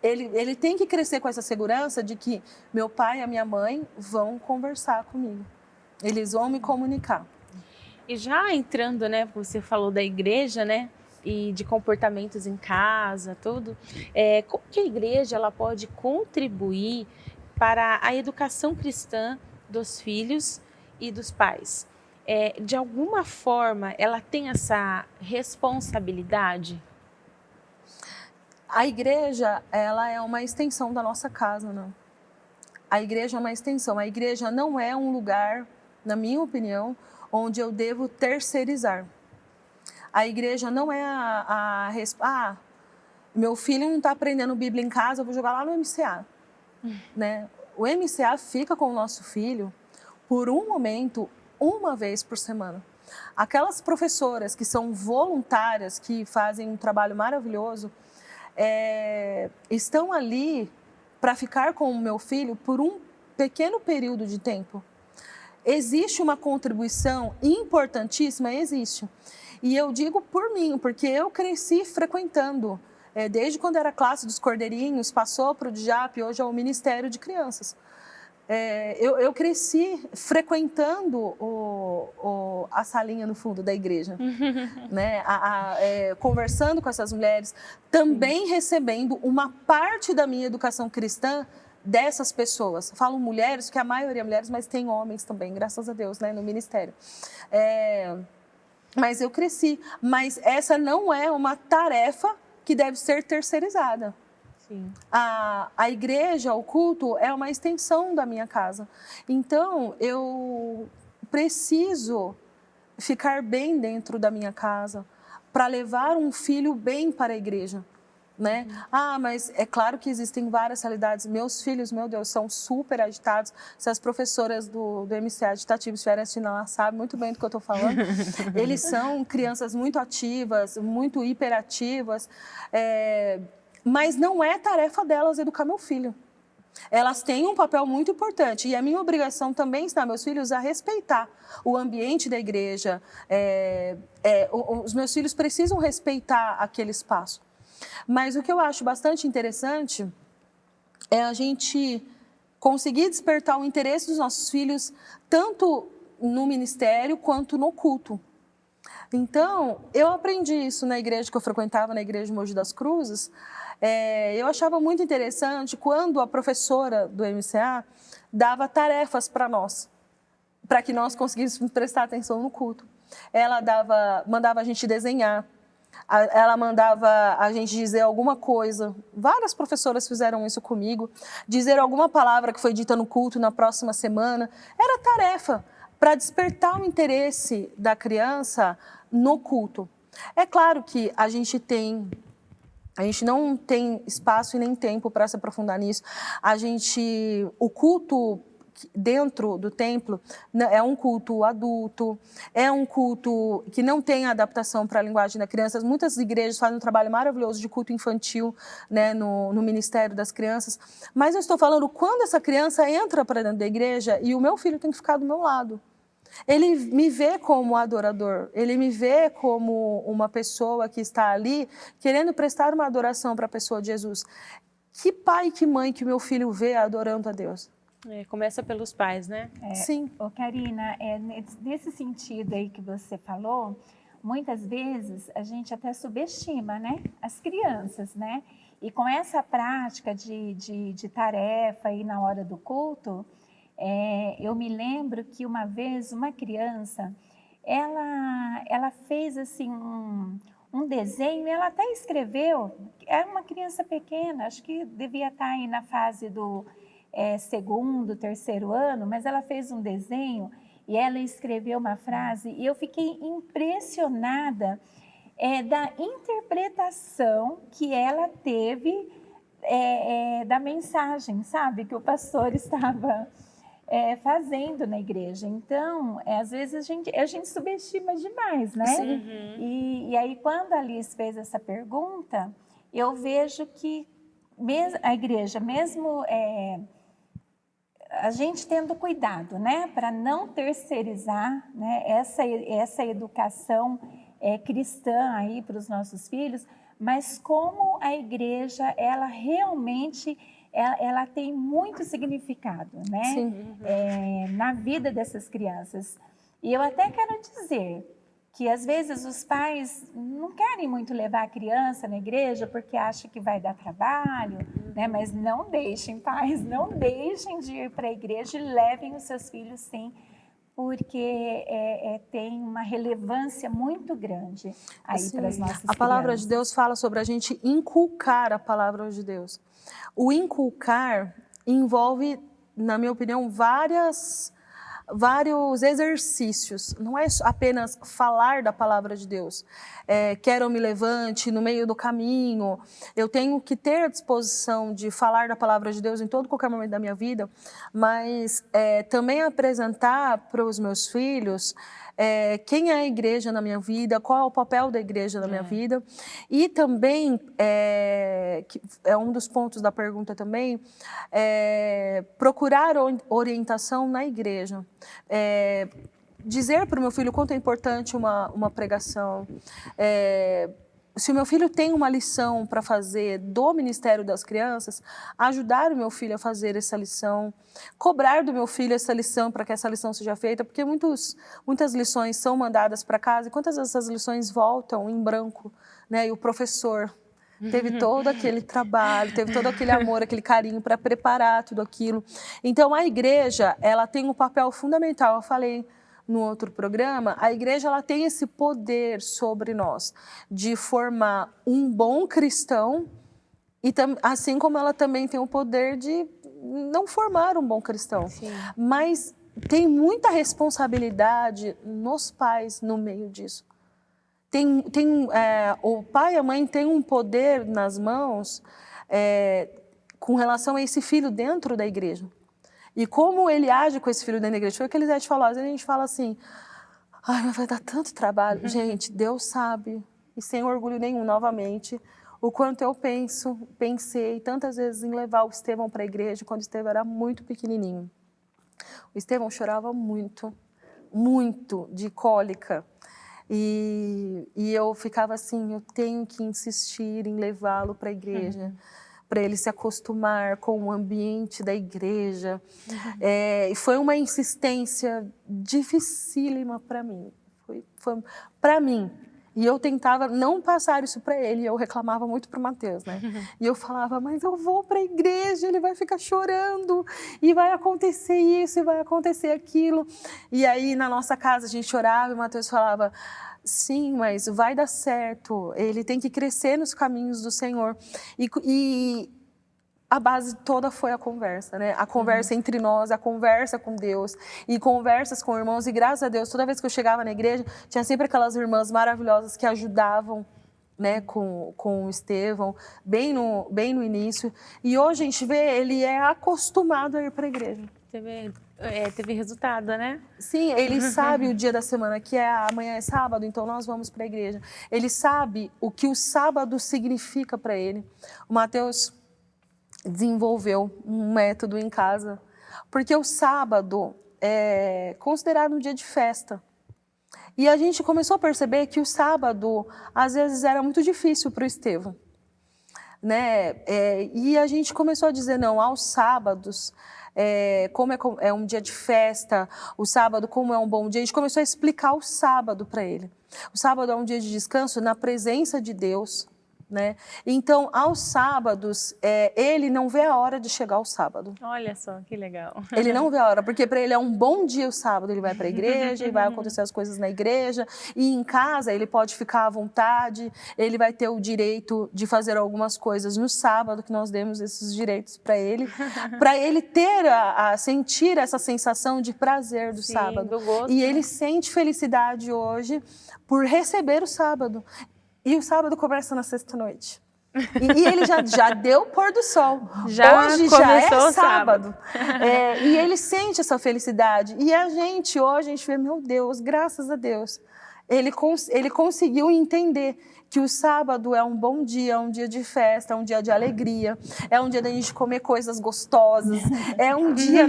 ele tem que crescer com essa segurança de que meu pai e a minha mãe vão conversar comigo. Eles vão me comunicar. E já entrando, né, você falou da igreja, né? E de comportamentos em casa, tudo. Como que a igreja ela pode contribuir para a educação cristã dos filhos e dos pais? De alguma forma, ela tem essa responsabilidade? A igreja, ela é uma extensão da nossa casa, não? A igreja é uma extensão. A igreja não é um lugar, na minha opinião, onde eu devo terceirizar. A igreja não é meu filho não está aprendendo Bíblia em casa, eu vou jogar lá no MCA. Né? O MCA fica com o nosso filho por um momento, uma vez por semana. Aquelas professoras que são voluntárias, que fazem um trabalho maravilhoso, estão ali para ficar com o meu filho por um pequeno período de tempo. Existe uma contribuição importantíssima? Existe. E eu digo por mim, porque eu cresci frequentando, desde quando era classe dos Cordeirinhos, passou para o DJAP, hoje é o Ministério de Crianças. Eu cresci frequentando a salinha no fundo da igreja, né? Conversando com essas mulheres, também recebendo uma parte da minha educação cristã dessas pessoas. Falo mulheres, porque a maioria é mulheres, mas tem homens também, graças a Deus, né, no ministério. Mas eu cresci. Mas essa não é uma tarefa que deve ser terceirizada. Sim. A igreja, o culto, é uma extensão da minha casa. Então, eu preciso ficar bem dentro da minha casa para levar um filho bem para a igreja. Né? Mas é claro que existem várias realidades. Meus filhos, meu Deus, são super agitados. Se as professoras do MCA agitativo estiverem assistindo, elas sabem muito bem do que eu estou falando. Eles são crianças muito ativas, muito hiperativas, mas não é tarefa delas educar meu filho. Elas têm um papel muito importante e a minha obrigação também é ensinar meus filhos a respeitar o ambiente da igreja. Os meus filhos precisam respeitar aquele espaço. Mas o que eu acho bastante interessante é a gente conseguir despertar o interesse dos nossos filhos tanto no ministério quanto no culto. Então, eu aprendi isso na igreja que eu frequentava, na igreja de Mogi das Cruzes. Eu achava muito interessante quando a professora do MCA dava tarefas para nós, para que nós conseguíssemos prestar atenção no culto. Ela mandava a gente desenhar. Ela mandava a gente dizer alguma coisa. Várias professoras fizeram isso comigo. Dizer alguma palavra que foi dita no culto na próxima semana. Era tarefa para despertar o interesse da criança no culto. É claro que a gente não tem espaço e nem tempo para se aprofundar nisso. O culto dentro do templo é um culto adulto, é um culto que não tem adaptação para a linguagem da criança. Muitas igrejas fazem um trabalho maravilhoso de culto infantil, né, no Ministério das Crianças. Mas eu estou falando quando essa criança entra para dentro da igreja e o meu filho tem que ficar do meu lado. Ele me vê como adorador, ele me vê como uma pessoa que está ali querendo prestar uma adoração para a pessoa de Jesus. Que pai e que mãe que o meu filho vê adorando a Deus? Começa pelos pais, né? Sim. Karina, nesse sentido aí que você falou, muitas vezes a gente até subestima, né, as crianças, né? E com essa prática de tarefa aí na hora do culto, eu me lembro que uma vez uma criança, ela fez assim um desenho, ela até escreveu, era uma criança pequena, acho que devia estar aí na fase do segundo, terceiro ano, mas ela fez um desenho e ela escreveu uma frase e eu fiquei impressionada da interpretação que ela teve da mensagem, sabe, que o pastor estava fazendo na igreja. Então, às vezes a gente subestima demais, né? E aí, quando a Liz fez essa pergunta, eu vejo que a igreja, mesmo a gente tendo cuidado, né, para não terceirizar, né, essa educação cristã aí para os nossos filhos, mas como a igreja, ela realmente ela tem muito significado, né, na vida dessas crianças. E eu até quero dizer que às vezes os pais não querem muito levar a criança na igreja porque acham que vai dar trabalho, né? Mas não deixem, pais, não deixem de ir para a igreja e levem os seus filhos sim, porque tem uma relevância muito grande aí para as nossas crianças. A palavra de Deus fala sobre a gente inculcar a palavra de Deus. O inculcar envolve, na minha opinião, vários exercícios, não é apenas falar da palavra de Deus. Quero eu me levante no meio do caminho, eu tenho que ter a disposição de falar da palavra de Deus em todo qualquer momento da minha vida, mas também apresentar para os meus filhos quem é a igreja na minha vida, qual é o papel da igreja na minha vida, e também, que é um dos pontos da pergunta também, procurar orientação na igreja. Dizer para o meu filho o quanto é importante uma pregação, se o meu filho tem uma lição para fazer do Ministério das Crianças, ajudar o meu filho a fazer essa lição, cobrar do meu filho essa lição para que essa lição seja feita, porque muitas lições são mandadas para casa e quantas dessas lições voltam em branco, né? E o professor teve todo aquele trabalho, teve todo aquele amor, aquele carinho para preparar tudo aquilo. Então, a igreja, ela tem um papel fundamental, eu falei no outro programa, a igreja ela tem esse poder sobre nós, de formar um bom cristão, e assim como ela também tem o poder de não formar um bom cristão. Sim. Mas tem muita responsabilidade nos pais no meio disso. O pai e a mãe têm um poder nas mãos com relação a esse filho dentro da igreja. E como ele age com esse filho dentro da igreja. Foi o que a Elisete falou. Às vezes a gente fala assim, ai, mas vai dar tanto trabalho. Gente, Deus sabe, e sem orgulho nenhum, novamente, o quanto eu pensei tantas vezes em levar o Estevão para a igreja quando o Estevão era muito pequenininho. O Estevão chorava muito, muito de cólica. E eu ficava assim, eu tenho que insistir em levá-lo para a igreja, para ele se acostumar com o ambiente da igreja. E foi uma insistência dificílima para mim. Foi para mim. E eu tentava não passar isso para ele, eu reclamava muito para o Matheus, né? E eu falava, mas eu vou para a igreja, ele vai ficar chorando, e vai acontecer isso, e vai acontecer aquilo. E aí, na nossa casa, a gente orava, e o Matheus falava, sim, mas vai dar certo, ele tem que crescer nos caminhos do Senhor. E a base toda foi a conversa, né? A conversa entre nós, a conversa com Deus e conversas com irmãos. E graças a Deus, toda vez que eu chegava na igreja, tinha sempre aquelas irmãs maravilhosas que ajudavam, né, com o Estevão, bem no início. E hoje a gente vê, ele é acostumado a ir para a igreja. Teve resultado, né? Sim, ele sabe o dia da semana, que amanhã é sábado, então nós vamos para a igreja. Ele sabe o que o sábado significa para ele. O Matheus desenvolveu um método em casa, porque o sábado é considerado um dia de festa. E a gente começou a perceber que o sábado, às vezes, era muito difícil para o Estevão. né? E a gente começou a dizer, não, aos sábados, como é um dia de festa, o sábado como é um bom dia, a gente começou a explicar o sábado para ele. O sábado é um dia de descanso na presença de Deus, né? Então, aos sábados, ele não vê a hora de chegar ao sábado. Olha só, que legal. Ele não vê a hora, porque para ele é um bom dia o sábado, ele vai para a igreja, e vai acontecer as coisas na igreja, e em casa ele pode ficar à vontade, ele vai ter o direito de fazer algumas coisas no sábado, que nós demos esses direitos para ele ter, sentir essa sensação de prazer do Sim, sábado. do gosto, E ele sente felicidade hoje por receber o sábado. E o sábado começa na sexta-noite. E ele já deu o pôr do sol. Hoje já é sábado. E ele sente essa felicidade. E a gente vê, meu Deus, graças a Deus, ele conseguiu entender que o sábado é um bom dia, é um dia de festa, é um dia de alegria, é um dia da gente comer coisas gostosas, é um dia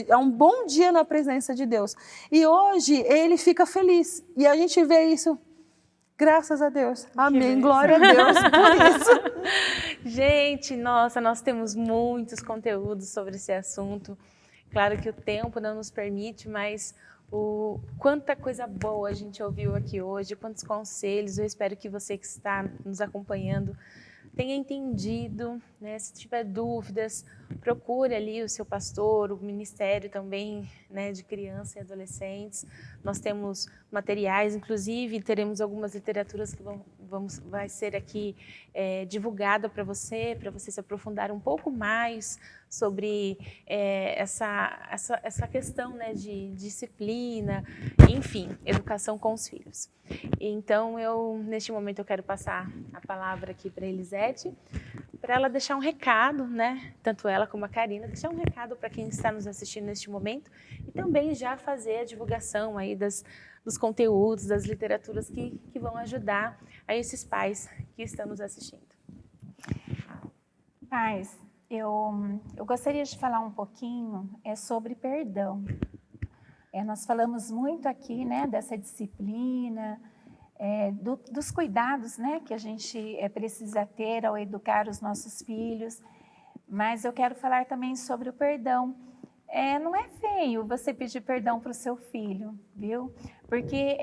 é um bom dia na presença de Deus. E hoje ele fica feliz. E a gente vê isso. Graças a Deus. Amém. Glória a Deus por isso. Gente, nossa, nós temos muitos conteúdos sobre esse assunto. Claro que o tempo não nos permite, mas quanta coisa boa a gente ouviu aqui hoje, quantos conselhos. Eu espero que você que está nos acompanhando tenha entendido, né? Se tiver dúvidas, procure ali o seu pastor, o ministério também, né, de crianças e adolescentes. Nós temos materiais, inclusive teremos algumas literaturas que vai ser aqui divulgada para você se aprofundar um pouco mais sobre essa questão, né, de disciplina, enfim, educação com os filhos. Então, neste momento, eu quero passar a palavra aqui para a Elisete, para ela deixar um recado, né? Tanto ela como a Karina, deixar um recado para quem está nos assistindo neste momento e também já fazer a divulgação aí dos conteúdos, das literaturas que vão ajudar a esses pais que estão nos assistindo. Pais, eu gostaria de falar um pouquinho sobre perdão. Nós falamos muito aqui, né, dessa disciplina, dos cuidados, né, que a gente precisa ter ao educar os nossos filhos, mas eu quero falar também sobre o perdão. Não é feio você pedir perdão para o seu filho, viu? Porque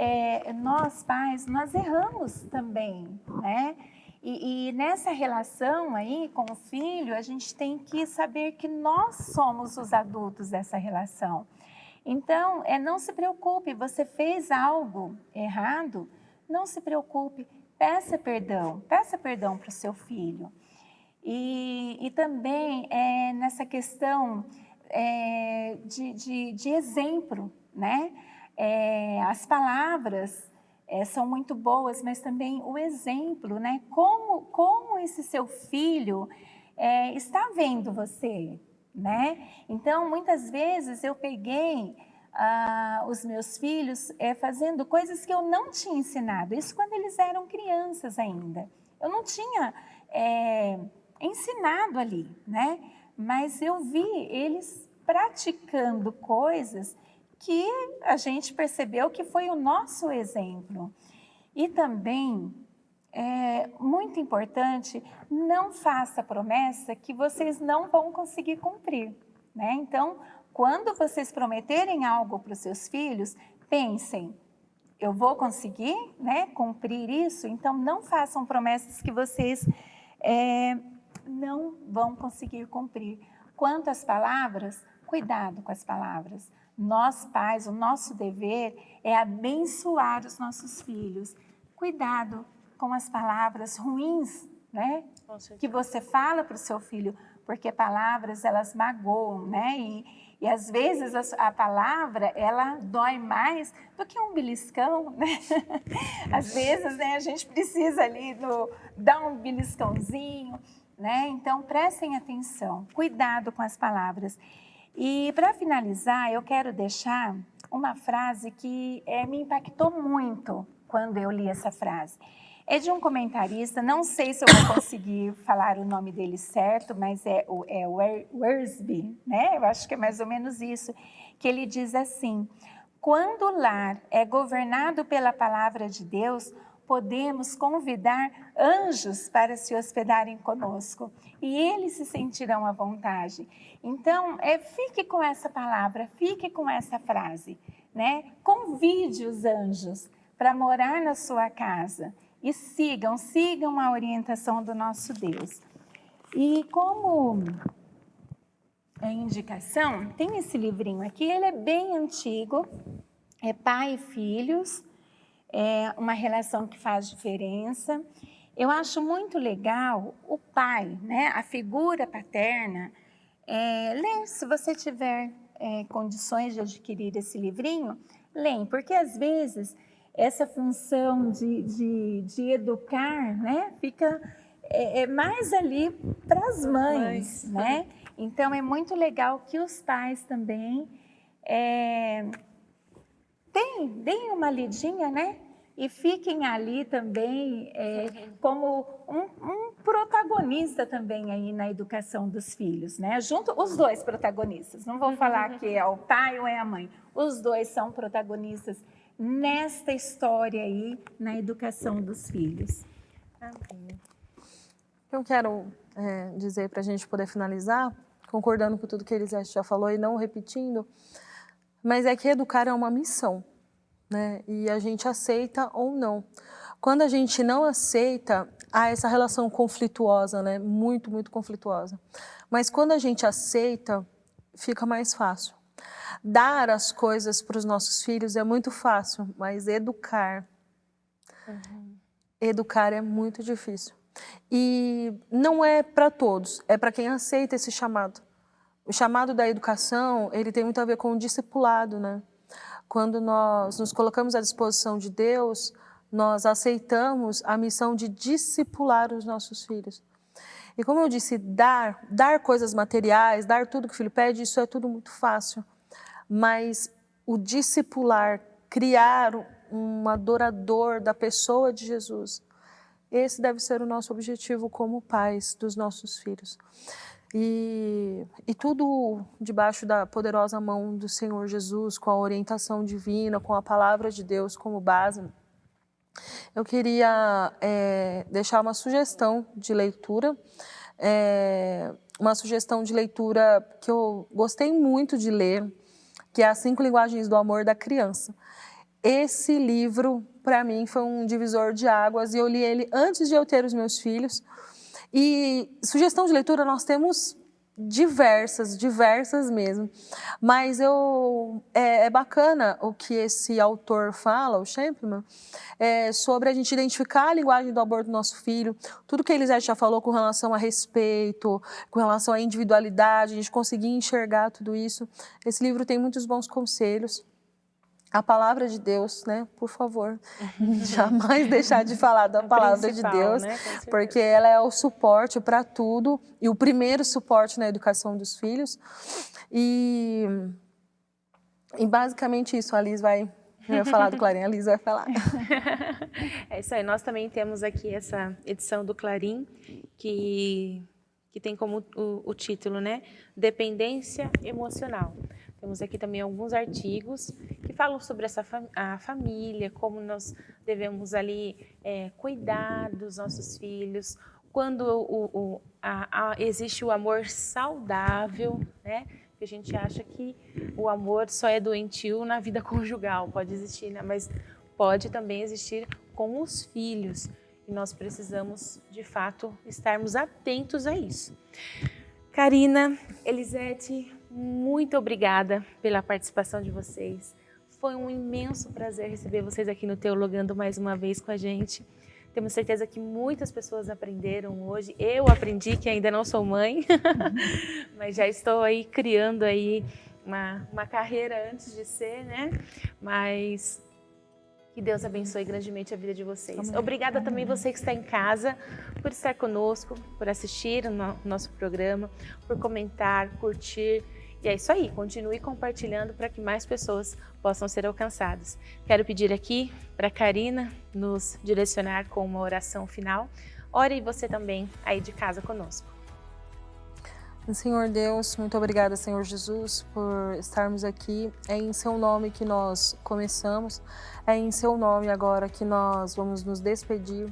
nós pais, nós erramos também, né? E nessa relação aí com o filho, a gente tem que saber que nós somos os adultos dessa relação. Então, não se preocupe, você fez algo errado, não se preocupe, peça perdão para o seu filho. E também nessa questão de exemplo, né? As palavras são muito boas, mas também o exemplo, né? Como esse seu filho está vendo você, né? Então, muitas vezes eu peguei os meus filhos fazendo coisas que eu não tinha ensinado. Isso quando eles eram crianças ainda. Eu não tinha ensinado ali, né? Mas eu vi eles praticando coisas que a gente percebeu que foi o nosso exemplo. E também, muito importante, não faça promessa que vocês não vão conseguir cumprir, né? Então, quando vocês prometerem algo para os seus filhos, pensem, eu vou conseguir, né, cumprir isso? Então, não façam promessas que vocês não vão conseguir cumprir. Quanto às palavras, cuidado com as palavras. Nós, pais, o nosso dever é abençoar os nossos filhos. Cuidado com as palavras ruins, né, que você fala para o seu filho, porque palavras, elas magoam, né? E às vezes a palavra, ela dói mais do que um beliscão, né? Às vezes, né, a gente precisa ali dar um beliscãozinho, né? Então, prestem atenção, cuidado com as palavras. E para finalizar, eu quero deixar uma frase que me impactou muito quando eu li essa frase. É de um comentarista, não sei se eu vou conseguir falar o nome dele certo, mas é Wiersbe, né? Eu acho que é mais ou menos isso, que ele diz assim: quando o lar é governado pela palavra de Deus, podemos convidar anjos para se hospedarem conosco e eles se sentirão à vontade. Então, fique com essa palavra, fique com essa frase, né? Convide os anjos para morar na sua casa e sigam a orientação do nosso Deus. E como indicação, tem esse livrinho aqui, ele é bem antigo, é Pai e Filhos, é uma relação que faz diferença. Eu acho muito legal o pai, né, a figura paterna, ler, se você tiver condições de adquirir esse livrinho, leia, porque às vezes essa função de educar, né, fica mais ali para as mães, né? Então é muito legal que os pais também deem uma lidinha, né? E fiquem ali também como um protagonista também aí na educação dos filhos, né? Junto os dois protagonistas. Não vou falar que é o pai ou é a mãe. Os dois são protagonistas nesta história aí na educação dos filhos. Amém. Eu quero dizer para a gente poder finalizar, concordando com tudo que Elisete já falou e não repetindo, mas é que educar é uma missão, né? E a gente aceita ou não. Quando a gente não aceita, há essa relação conflituosa, né? Muito, muito conflituosa. Mas quando a gente aceita, fica mais fácil. Dar as coisas para os nossos filhos é muito fácil, mas educar é muito difícil. E não é para todos, é para quem aceita esse chamado. O chamado da educação, ele tem muito a ver com o discipulado, né? Quando nós nos colocamos à disposição de Deus, nós aceitamos a missão de discipular os nossos filhos. E como eu disse, dar coisas materiais, dar tudo que o filho pede, isso é tudo muito fácil. Mas o discipular, criar um adorador da pessoa de Jesus, esse deve ser o nosso objetivo como pais dos nossos filhos. E tudo debaixo da poderosa mão do Senhor Jesus, com a orientação divina, com a palavra de Deus como base. Eu queria deixar uma sugestão de leitura, que eu gostei muito de ler, que é As 5 Linguagens do Amor da Criança. Esse livro, para mim, foi um divisor de águas e eu li ele antes de eu ter os meus filhos. E sugestão de leitura nós temos diversas mesmo. Mas é bacana o que esse autor fala, o Champman, sobre a gente identificar a linguagem do amor do nosso filho, tudo que Elisete já falou com relação a respeito, com relação à individualidade, a gente conseguir enxergar tudo isso. Esse livro tem muitos bons conselhos. A palavra de Deus, né? Por favor, jamais deixar de falar da palavra de Deus, né? Porque ela é o suporte para tudo e o primeiro suporte na educação dos filhos. E basicamente isso, a Liz vai falar do Clarim, a Liz vai falar. É isso aí, nós também temos aqui essa edição do Clarim, que tem como o título, né? Dependência emocional. Temos aqui também alguns artigos que falam sobre a família, como nós devemos ali cuidar dos nossos filhos, quando existe o amor saudável, né? Que a gente acha que o amor só é doentio na vida conjugal, pode existir, né? Mas pode também existir com os filhos. E nós precisamos, de fato, estarmos atentos a isso. Karina, Elisete, muito obrigada pela participação de vocês. Foi um imenso prazer receber vocês aqui no Teologando mais uma vez com a gente. Temos certeza que muitas pessoas aprenderam hoje. Eu aprendi, que ainda não sou mãe, mas já estou aí criando aí uma carreira antes de ser, né? Mas que Deus abençoe grandemente a vida de vocês. Amém. Obrigada também você que está em casa por estar conosco, por assistir o nosso programa, por comentar, curtir. E é isso aí, continue compartilhando para que mais pessoas possam ser alcançadas. Quero pedir aqui para a Karina nos direcionar com uma oração final. Ore você também aí de casa conosco. Senhor Deus, muito obrigada, Senhor Jesus, por estarmos aqui. É em seu nome que nós começamos, é em seu nome agora que nós vamos nos despedir.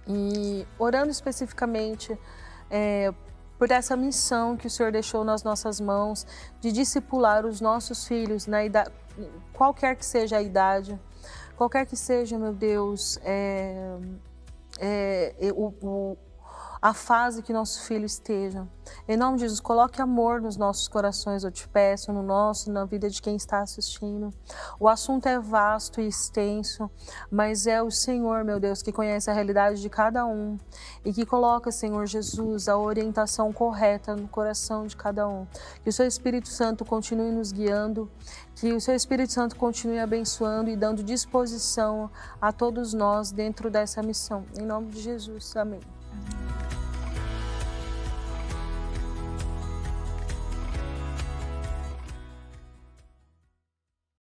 E orando especificamente por essa missão que o Senhor deixou nas nossas mãos, de discipular os nossos filhos, na idade, qualquer que seja a idade, qualquer que seja, meu Deus, a fase que nosso filho esteja. Em nome de Jesus, coloque amor nos nossos corações, eu te peço, no nosso, na vida de quem está assistindo. O assunto é vasto e extenso, mas é o Senhor, meu Deus, que conhece a realidade de cada um e que coloca, Senhor Jesus, a orientação correta no coração de cada um. Que o seu Espírito Santo continue nos guiando, que o seu Espírito Santo continue abençoando e dando disposição a todos nós dentro dessa missão. Em nome de Jesus, amém.